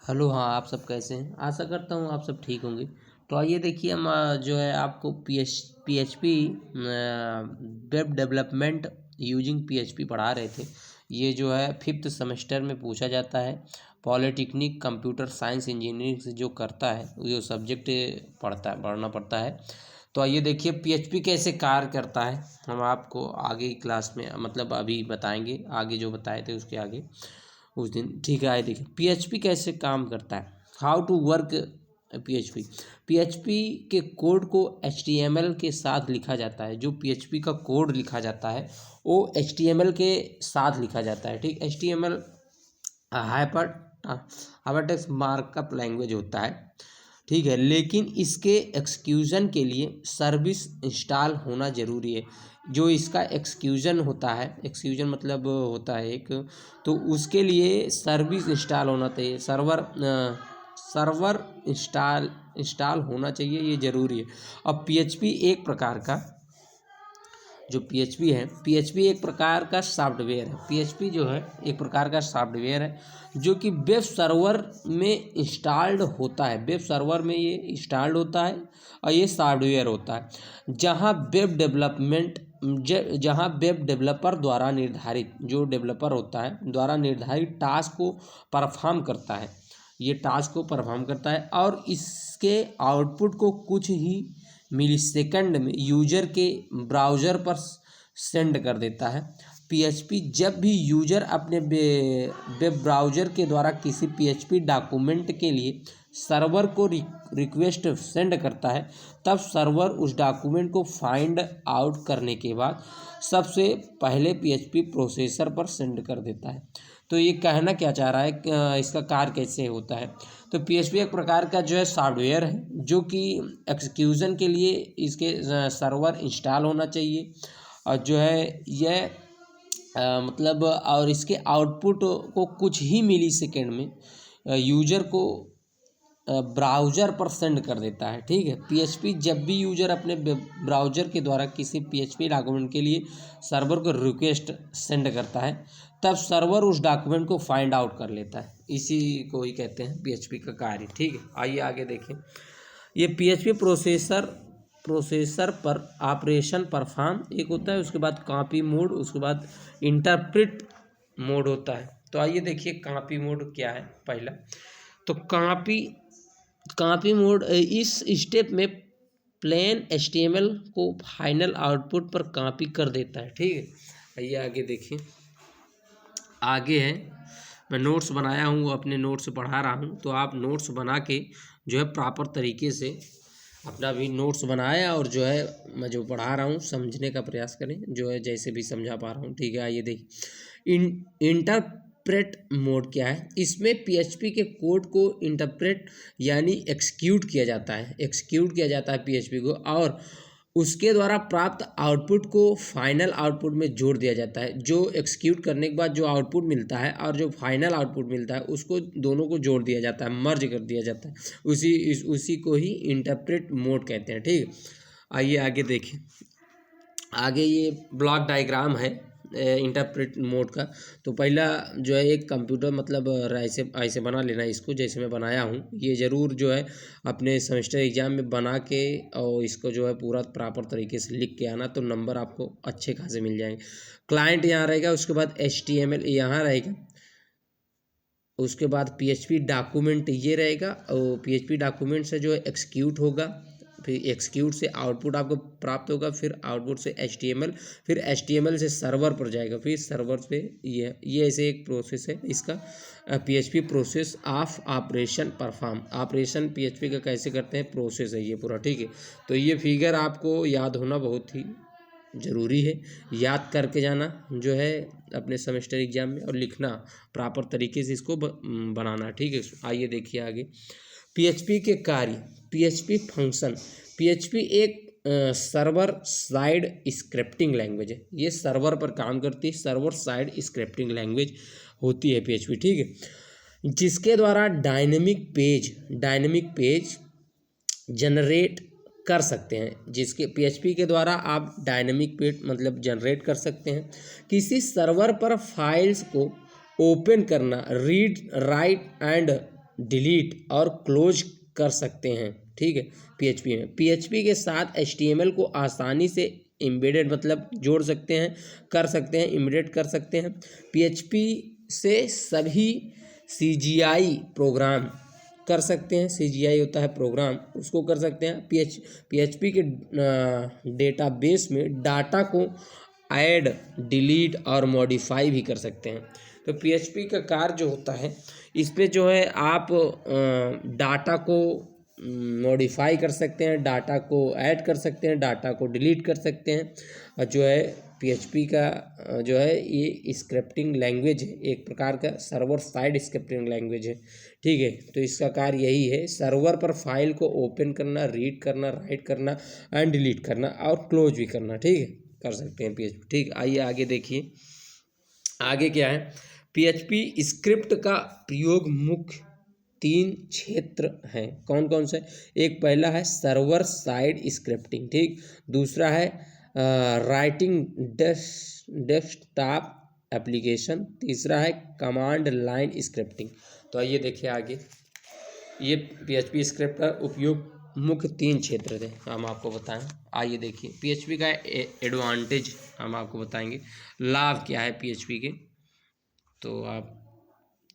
Hello. हाँ, आप सब कैसे हैं? आशा करता हूँ आप सब ठीक होंगे। तो आइए देखिए, हम जो है आपको P H P web development using PHP पढ़ा रहे थे। ये जो है फिफ्थ सेमेस्टर में पूछा जाता है। पॉलिटेक्निक कंप्यूटर साइंस इंजीनियरिंग से जो करता है जो सब्जेक्ट पढ़ना पड़ता है। तो आइए देखिए पीएचपी कैसे कार्य करता है। हम आपको आगे की क्लास में मतलब अभी बताएंगे, आगे जो बताए थे उसके आगे उस दिन। ठीक है, आइए देखिए पीएचपी कैसे काम करता है। How to work PHP. PHP के कोड को एचटीएमएल के साथ लिखा जाता है। जो पीएचपी का कोड लिखा जाता है वो एचटीएमएल के साथ लिखा जाता है। ठीक, HTML hyper hypertext markup language होता है। ठीक है, लेकिन इसके एक्सक्यूज़न के लिए सर्विस इंस्टॉल होना ज़रूरी है। जो इसका एक्सक्यूज़न होता है, एक्सक्यूज़न मतलब होता है एक, तो उसके लिए सर्विस इंस्टॉल होना चाहिए। सर्वर इंस्टॉल होना चाहिए, ये ज़रूरी है। अब पीएचपी एक प्रकार का जो पीएचपी है, पीएचपी एक प्रकार का सॉफ्टवेयर है। पीएचपी जो है एक प्रकार का सॉफ्टवेयर है जो कि वेब सर्वर में इंस्टॉल्ड होता है। वेब सर्वर में ये इंस्टॉल्ड होता है और ये सॉफ्टवेयर होता है जहाँ वेब डेवलपर द्वारा निर्धारित, जो डेवलपर होता है द्वारा निर्धारित टास्क को परफॉर्म करता है। ये टास्क को परफॉर्म करता है और इसके आउटपुट को कुछ ही मिलीसेकंड में यूजर के ब्राउज़र पर सेंड कर देता है। पीएचपी जब भी यूजर अपने वेब ब्राउज़र के द्वारा किसी पीएचपी डॉक्यूमेंट के लिए सर्वर को रिक्वेस्ट सेंड करता है, तब सर्वर उस डॉक्यूमेंट को फाइंड आउट करने के बाद सबसे पहले पीएचपी प्रोसेसर पर सेंड कर देता है। तो ये कहना क्या चाह रहा है, इसका कार्य कैसे होता है। तो पीएचपी एक प्रकार का जो है सॉफ्टवेयर है जो कि एक्सक्यूज़न के लिए इसके सर्वर इंस्टॉल होना चाहिए और जो है यह मतलब और इसके आउटपुट को कुछ ही मिली सेकेंड में यूजर को ब्राउज़र पर सेंड कर देता है। ठीक है, पीएचपी जब भी यूजर अपने ब्राउज़र के द्वारा किसी पीएचपी डॉक्यूमेंट के लिए सर्वर को रिक्वेस्ट सेंड करता है, तब सर्वर उस डॉक्यूमेंट को फाइंड आउट कर लेता है। इसी को ही कहते हैं पीएचपी का कार्य। ठीक है, आइए आगे देखें। ये पीएचपी प्रोसेसर पर ऑपरेशन परफॉर्म एक होता है, उसके बाद कॉपी मोड, उसके बाद इंटरप्रेट मोड होता है। तो आइए देखिए कॉपी मोड क्या है। पहला तो कॉपी मोड इस स्टेप में प्लेन एचटीएमएल को फाइनल आउटपुट पर कॉपी कर देता है। ठीक है, आइए आगे देखिए। आगे है, मैं नोट्स बनाया हूँ, अपने नोट्स पढ़ा रहा हूँ, तो आप नोट्स बना के जो है प्रॉपर तरीके से अपना भी नोट्स बनाया और जो है मैं जो पढ़ा रहा हूँ समझने का प्रयास करें, जो है जैसे भी समझा पा रहा हूँ। ठीक है, आइए देखिए इंटरप्रेट मोड क्या है। इसमें पीएचपी के कोड को इंटरप्रेट यानी एक्सक्यूट किया जाता है पीएचपी को, और उसके द्वारा प्राप्त आउटपुट को फाइनल आउटपुट में जोड़ दिया जाता है। जो एक्सक्यूट करने के बाद जो आउटपुट मिलता है और जो फाइनल आउटपुट मिलता है उसको दोनों को जोड़ दिया जाता है, मर्ज कर दिया जाता है। उसी को ही इंटरप्रेट मोड कहते हैं। ठीक है, आइए आगे देखें। आगे ये ब्लॉक डायग्राम है इंटरप्रेट मोड का। तो पहला जो है एक कंप्यूटर मतलब ऐसे ऐसे बना लेना इसको, जैसे मैं बनाया हूँ। ये ज़रूर जो है अपने सेमेस्टर एग्जाम में बना के और इसको जो है पूरा प्रॉपर तरीके से लिख के आना, तो नंबर आपको अच्छे खासे मिल जाएंगे। क्लाइंट यहाँ रहेगा, उसके बाद HTML यहाँ रहेगा, उसके बाद पीएचपी डॉक्यूमेंट ये रहेगा और पीएचपी डॉक्यूमेंट से जो है एक्सक्यूट होगा, फिर एक्सक्यूट से आउटपुट आपको प्राप्त होगा, फिर आउटपुट से HTML, फिर HTML से सर्वर पर जाएगा, फिर सर्वर पे ये ऐसे एक प्रोसेस है इसका। PHP process of operation perform, operation PHP का कैसे करते हैं प्रोसेस है ये पूरा। ठीक है, तो ये फिगर आपको याद होना बहुत ही ज़रूरी है, याद करके जाना जो है अपने सेमेस्टर एग्जाम में, और लिखना प्रॉपर तरीके से इसको बनाना। ठीक है, आइए देखिए आगे। पीएचपी के कार्य, पीएचपी फंक्शन। पीएचपी एक सर्वर साइड स्क्रिप्टिंग लैंग्वेज है। ये सर्वर पर काम करती है, सर्वर साइड स्क्रिप्टिंग लैंग्वेज होती है पीएचपी। ठीक है, जिसके द्वारा डायनेमिक पेज जनरेट कर सकते हैं। जिसके पीएचपी के द्वारा आप डायनेमिक पेज मतलब जनरेट कर सकते हैं। किसी सर्वर पर फाइल्स को ओपन करना, रीड राइट एंड डिलीट और क्लोज कर सकते हैं, ठीक है। पीएचपी में पीएचपी के साथ एचटीएमएल को आसानी से एम्बेडेड मतलब जोड़ सकते हैं, कर सकते हैं, एम्बेडेड कर सकते हैं। पीएचपी से सभी सीजीआई प्रोग्राम कर सकते हैं, सीजीआई होता है प्रोग्राम, उसको कर सकते हैं। पीएचपी के डेटाबेस में डाटा को ऐड, डिलीट और मॉडिफाई भी कर सकते हैं। तो पीएचपी का कार्य जो होता है, इस पे जो है आप डाटा को मॉडिफाई कर सकते हैं, डाटा को ऐड कर सकते हैं, डाटा को डिलीट कर सकते हैं। और जो है पीएचपी का जो है ये स्क्रिप्टिंग लैंग्वेज है, एक प्रकार का सर्वर साइड स्क्रिप्टिंग लैंग्वेज है, ठीक है। तो इसका कार्य यही है, सर्वर पर फाइल को ओपन करना, रीड करना, राइट करना एंड डिलीट करना और क्लोज भी करना, ठीक है, कर सकते हैं पीएचपी, ठीक। आइए आगे देखिए, आगे क्या है। पीएचपी स्क्रिप्ट का प्रयोग मुख्य 3 क्षेत्र हैं, कौन कौन से? एक पहला है सर्वर साइड स्क्रिप्टिंग, ठीक। दूसरा है राइटिंग डेस्कटॉप एप्लीकेशन। तीसरा है कमांड लाइन स्क्रिप्टिंग। तो आइए देखिए आगे, ये पीएचपी स्क्रिप्ट का उपयोग मुख्य 3 क्षेत्र थे, हम आपको बताएं। आइए देखिए पीएचपी का एडवांटेज हम आपको बताएंगे, लाभ क्या है पीएचपी के, तो आप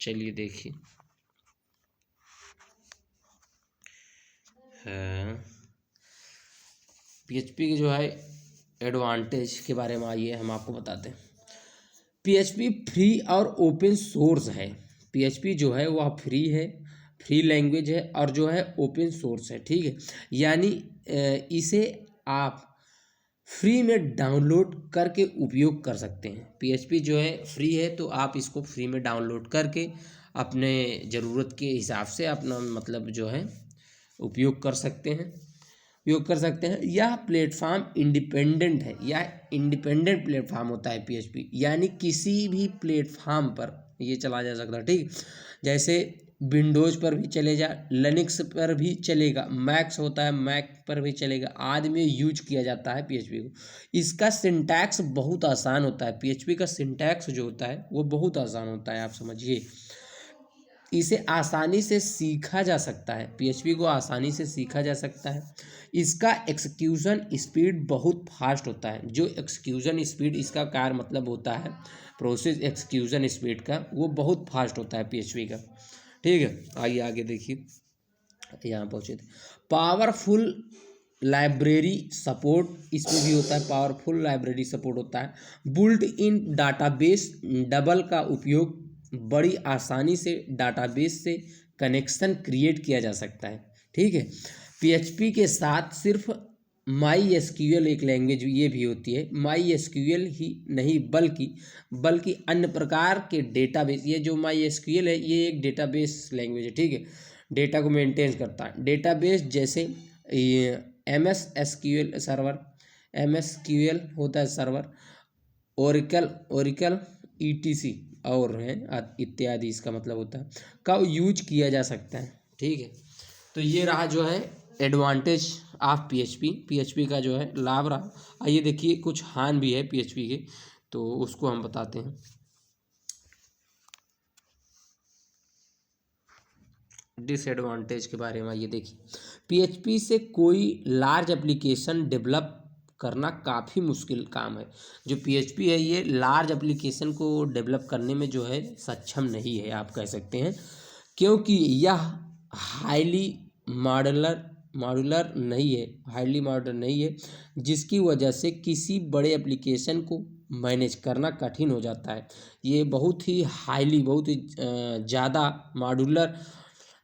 चलिए देखिए। पीएचपी के जो है एडवांटेज के बारे में आइए हम आपको बताते हैं। पीएचपी फ्री और ओपन सोर्स है। पीएचपी जो है वह फ्री है, फ्री लैंग्वेज है और जो है ओपन सोर्स है, ठीक है। यानी इसे आप फ्री में डाउनलोड करके उपयोग कर सकते हैं। पीएचपी जो है फ्री है, तो आप इसको फ्री में डाउनलोड करके अपने ज़रूरत के हिसाब से अपना मतलब जो है उपयोग कर सकते हैं, उपयोग कर सकते हैं। यह प्लेटफॉर्म इंडिपेंडेंट है, यह इंडिपेंडेंट प्लेटफॉर्म होता है पीएचपी, यानी किसी भी प्लेटफॉर्म पर ये चला जा सकता है, ठीक। जैसे विंडोज़ पर भी चलेगा, लिनक्स पर भी चलेगा, मैक्स होता है मैक पर भी चलेगा, आदि में यूज किया जाता है पीएचपी को। इसका सिंटैक्स बहुत आसान होता है, पीएचपी का सिंटैक्स जो होता है वो बहुत आसान होता है, आप समझिए। इसे आसानी से सीखा जा सकता है, पीएचपी को आसानी से सीखा जा सकता है। इसका एक्सक्यूशन स्पीड बहुत फास्ट होता है। जो एक्सक्यूशन स्पीड, इसका कार्य मतलब होता है प्रोसेस एक्सक्यूशन स्पीड का, वो बहुत फास्ट होता है पीएचपी का, ठीक है। आइए आगे देखिए, यहाँ पहुँचे थे। पावरफुल लाइब्रेरी सपोर्ट इसमें भी होता है, पावरफुल लाइब्रेरी सपोर्ट होता है। बुल्ट इन डाटाबेस डबल का उपयोग बड़ी आसानी से डाटाबेस से कनेक्शन क्रिएट किया जा सकता है, ठीक है। पीएचपी के साथ सिर्फ माई एसक्यूएल एक लैंग्वेज ये भी होती है, माई एसक्यूएल ही नहीं बल्कि अन्य प्रकार के डेटाबेस, ये जो माई एसक्यूएल है ये एक डेटाबेस लैंग्वेज है, ठीक है, डेटा को मेंटेन करता है। डेटाबेस जैसे एमएस एसक्यूएल सर्वर, एमएसक्यूएल होता है सर्वर, ओरिकल ईटीसी और हैं इत्यादि, इसका मतलब होता है, का यूज किया जा सकता है, ठीक है। तो ये रहा जो है एडवांटेज ऑफ पीएचपी का जो है लाभ रहा। आइए देखिए कुछ हानि भी है पीएचपी के, तो उसको हम बताते हैं। डिसएडवांटेज के बारे में आइए देखिए। पीएचपी से कोई लार्ज एप्लीकेशन डेवलप करना काफ़ी मुश्किल काम है। जो पीएचपी है ये लार्ज एप्लीकेशन को डेवलप करने में जो है सक्षम नहीं है, आप कह सकते हैं, क्योंकि यह हाईली मॉड्यूलर नहीं है, जिसकी वजह से किसी बड़े एप्लीकेशन को मैनेज करना कठिन हो जाता है। ये बहुत ही ज़्यादा मॉड्यूलर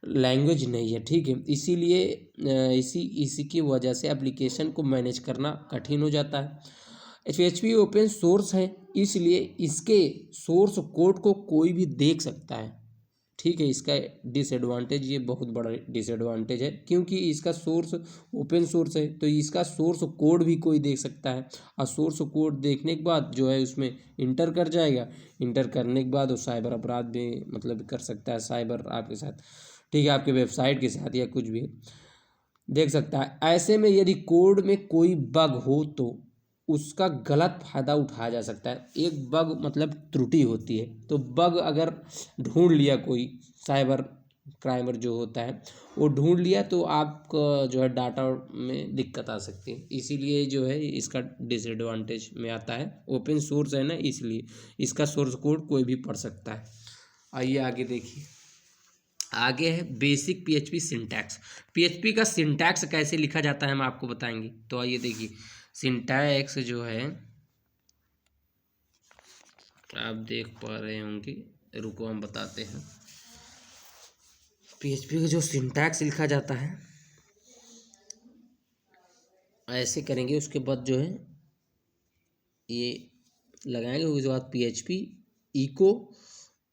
लैंग्वेज नहीं है, ठीक है। इसीलिए इसी की वजह से एप्लीकेशन को मैनेज करना कठिन हो जाता है। पीएचपी ओपन सोर्स है, इसलिए इसके सोर्स कोड को कोई भी देख सकता है, ठीक है। इसका डिसएडवांटेज, ये बहुत बड़ा डिसएडवांटेज है, क्योंकि इसका सोर्स ओपन सोर्स है, तो इसका सोर्स कोड भी कोई देख सकता है, और सोर्स कोड देखने के बाद जो है उसमें इंटर कर जाएगा, इंटर करने के बाद वो साइबर अपराध भी मतलब कर सकता है, साइबर आपके साथ, ठीक है, आपके वेबसाइट के साथ या कुछ भी देख सकता है। ऐसे में यदि कोड में कोई बग हो तो उसका गलत फ़ायदा उठाया जा सकता है। एक बग मतलब त्रुटि होती है, तो बग अगर ढूंढ लिया कोई साइबर प्राइमर जो होता है वो ढूंढ लिया तो आपका जो है डाटा में दिक्कत आ सकती है, इसीलिए जो है इसका डिसएडवांटेज में आता है। ओपन सोर्स है ना, इसलिए इसका सोर्स कोड कोई भी पढ़ सकता है। आइए आगे देखिए। आगे है बेसिक पीएचपी सिंटैक्स। पीएचपी का सिंटैक्स कैसे लिखा जाता है हम आपको बताएंगे। तो आइए देखिए, सिंटैक्स जो है आप देख पा रहे होंगे, रुको हम बताते हैं। पीएचपी का जो सिंटैक्स लिखा जाता है ऐसे करेंगे, उसके बाद जो है ये लगाएंगे, उसके बाद पीएचपी इको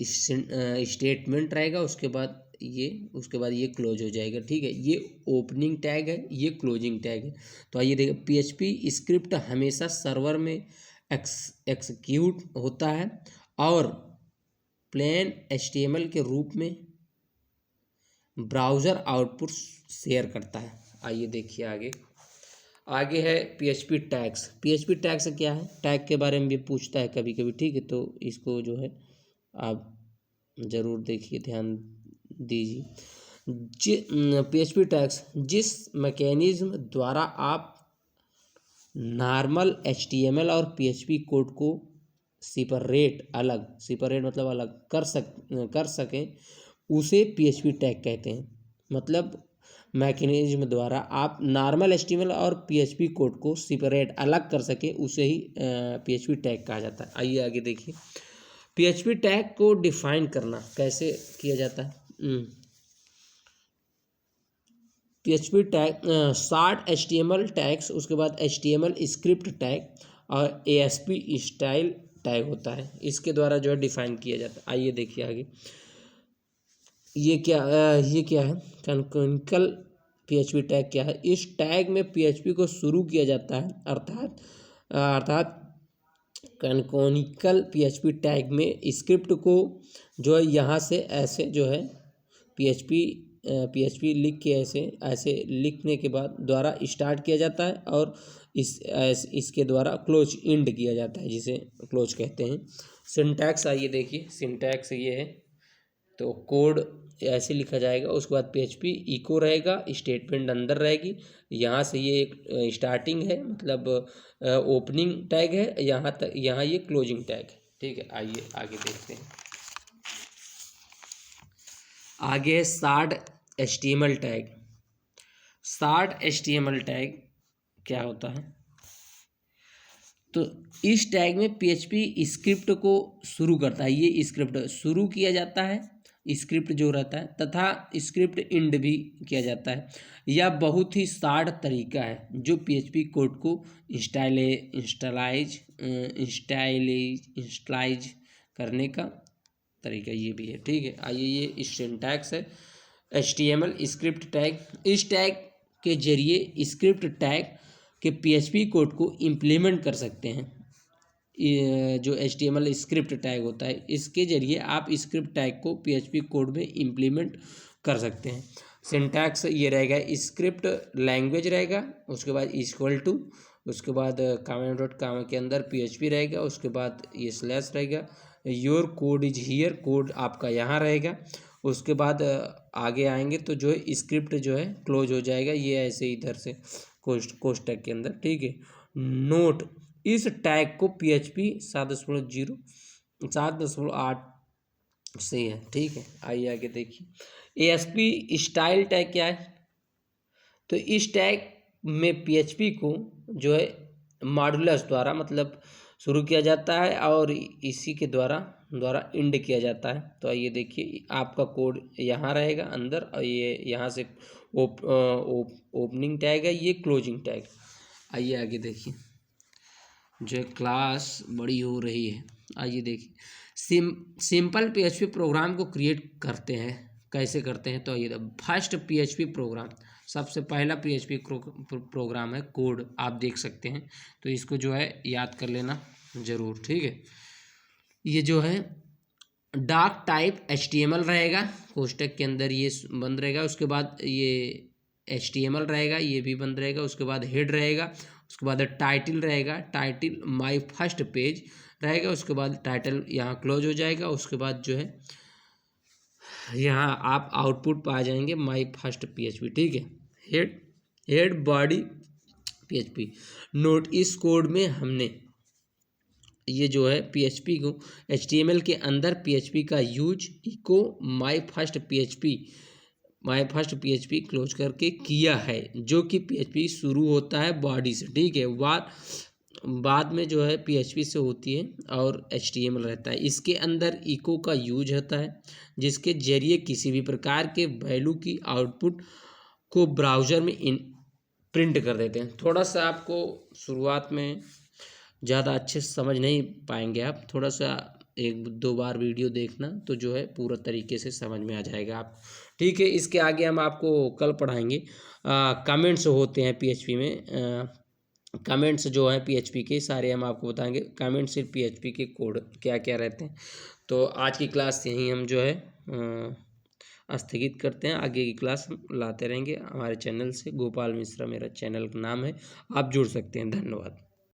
स्टेटमेंट रहेगा, उसके बाद ये क्लोज हो जाएगा। ठीक है, ये ओपनिंग टैग है, ये क्लोजिंग टैग है। तो आइए देखिए, पीएचपी स्क्रिप्ट हमेशा सर्वर में एक्सिक्यूट होता है और प्लेन एचटीएमएल के रूप में ब्राउज़र आउटपुट शेयर करता है। आइए देखिए आगे। आगे है पीएचपी टैग्स। पीएचपी टैग्स क्या है, टैग के बारे में भी पूछता है कभी कभी। ठीक है, तो इसको जो है आप ज़रूर देखिए, ध्यान दीजिए। पीएचपी टैग्स जिस मैकेनिज्म द्वारा आप नॉर्मल एचटीएमएल और पीएचपी कोड को सेपरेट मतलब अलग कर सकें, उसे पीएचपी टैग कहते हैं। मतलब मैकेनिज्म द्वारा आप नॉर्मल एचटीएमएल और पीएचपी कोड को सेपरेट अलग कर सके, उसे ही पीएचपी टैग कहा जाता है। आइए आगे देखिए, पीएचपी टैग को डिफाइन करना कैसे किया जाता है। पीएचपी टैग 60 एचटीएमएल टैग्स, उसके बाद एचटीएमएल स्क्रिप्ट टैग और एएसपी स्टाइल टैग होता है, इसके द्वारा जो है डिफाइन किया जाता है। आइए देखिए आगे, ये क्या है कैनोनिकल पीएचपी टैग क्या है। इस टैग में पीएचपी को शुरू किया जाता है, अर्थात कैनोनिकल पीएचपी टैग में स्क्रिप्ट को जो है यहाँ से ऐसे जो है पीएचपी लिख के ऐसे लिखने के बाद द्वारा स्टार्ट किया जाता है और इसके द्वारा क्लोज इंड किया जाता है, जिसे क्लोज कहते हैं। सिंटैक्स आइए देखिए, सिंटैक्स ये है। तो कोड ऐसे लिखा जाएगा, उसके बाद पीएचपी इको रहेगा, स्टेटमेंट अंदर रहेगी, यहाँ से ये एक स्टार्टिंग है, मतलब ओपनिंग टैग है, यहाँ ये क्लोजिंग टैग है। ठीक है, आइए आगे देखते हैं। आगे है short HTML tag. Short HTML tag क्या होता है, तो इस टैग में पीएचपी स्क्रिप्ट को शुरू करता है, ये स्क्रिप्ट शुरू किया जाता है, स्क्रिप्ट जो रहता है, तथा स्क्रिप्ट इंड भी किया जाता है। यह बहुत ही शार्ट तरीका है जो पीएचपी कोड को इंस्टाइलाइज करने का तरीका ये भी है। ठीक है, आइए ये सिंटैक्स है एचटीएमएल स्क्रिप्ट टैग। इस टैग के जरिए स्क्रिप्ट टैग के पीएचपी कोड को इम्प्लीमेंट कर सकते हैं। जो एचटीएमएल स्क्रिप्ट टैग होता है, इसके जरिए आप स्क्रिप्ट टैग को पीएचपी कोड में इम्प्लीमेंट कर सकते हैं। सिंटैक्स ये रहेगा, स्क्रिप्ट लैंग्वेज रहेगा, उसके बाद इक्वल टू, उसके बाद कामा डॉट कामा के अंदर पीएचपी रहेगा, उसके बाद ये स्लैश रहेगा, your code is here, code आपका यहाँ रहेगा। उसके बाद आगे आएंगे तो जो है स्क्रिप्ट जो है क्लोज हो जाएगा, ये ऐसे इधर से कोष्टक के अंदर। ठीक है, नोट, इस टैग को पीएचपी 7.8 से है। ठीक है, आइए आगे देखिए। एएसपी स्टाइल टैग क्या है, तो इस टैग में पीएचपी को जो है मॉड्यूलस द्वारा मतलब शुरू किया जाता है और इसी के द्वारा इंड किया जाता है। तो आइए देखिए, आपका कोड यहाँ रहेगा अंदर और ये यहाँ से ओपनिंग टैग है, ये क्लोजिंग टैग। आइए आगे देखिए, जो है क्लास बड़ी हो रही है। आइए देखिए, सिंपल पीएचपी प्रोग्राम को क्रिएट करते हैं, कैसे करते हैं। तो आइए, फर्स्ट पीएचपी प्रोग्राम, सबसे पहला पीएचपी प्रोग्राम है कोड, आप देख सकते हैं, तो इसको जो है याद कर लेना ज़रूर। ठीक है, ये जो है डाक टाइप एचटीएमएल रहेगा, कोष्टक के अंदर ये बंद रहेगा, उसके बाद ये एचटीएमएल रहेगा, ये भी बंद रहेगा, उसके बाद हेड रहेगा, उसके बाद टाइटल रहेगा, टाइटल माय फर्स्ट पेज रहेगा, उसके बाद टाइटल यहाँ क्लोज हो जाएगा, उसके बाद जो है यहाँ आप आउटपुट पा जाएंगे माई फर्स्ट पीएचपी, ठीक है। हेड बॉडी पीएचपी नोट, इस कोड में हमने ये जो है पीएचपी को एचटीएमएल के अंदर पीएचपी का use echo my first PHP close करके किया है, जो कि पीएचपी शुरू होता है बॉडी से, ठीक है। बाद में जो है पीएचपी से होती है और एचटीएमएल रहता है। इसके अंदर इको का यूज होता है, जिसके जरिए किसी भी प्रकार के वैल्यू की आउटपुट को ब्राउज़र में प्रिंट कर देते हैं। थोड़ा सा आपको शुरुआत में ज़्यादा अच्छे से समझ नहीं पाएंगे, आप थोड़ा सा 1-2 बार वीडियो देखना तो जो है पूरा तरीके से समझ में आ जाएगा आपको, ठीक है। इसके आगे हम आपको कल पढ़ाएंगे कमेंट्स होते हैं पीएचपी में। कमेंट्स जो हैं पीएचपी के सारे हम आपको बताएंगे, कमेंट सिर्फ पीएचपी के कोड क्या क्या रहते हैं। तो आज की क्लास यहीं हम जो है स्थगित करते हैं। आगे की क्लास हम लाते रहेंगे हमारे चैनल से। गोपाल मिश्रा मेरा चैनल का नाम है, आप जुड़ सकते हैं। धन्यवाद।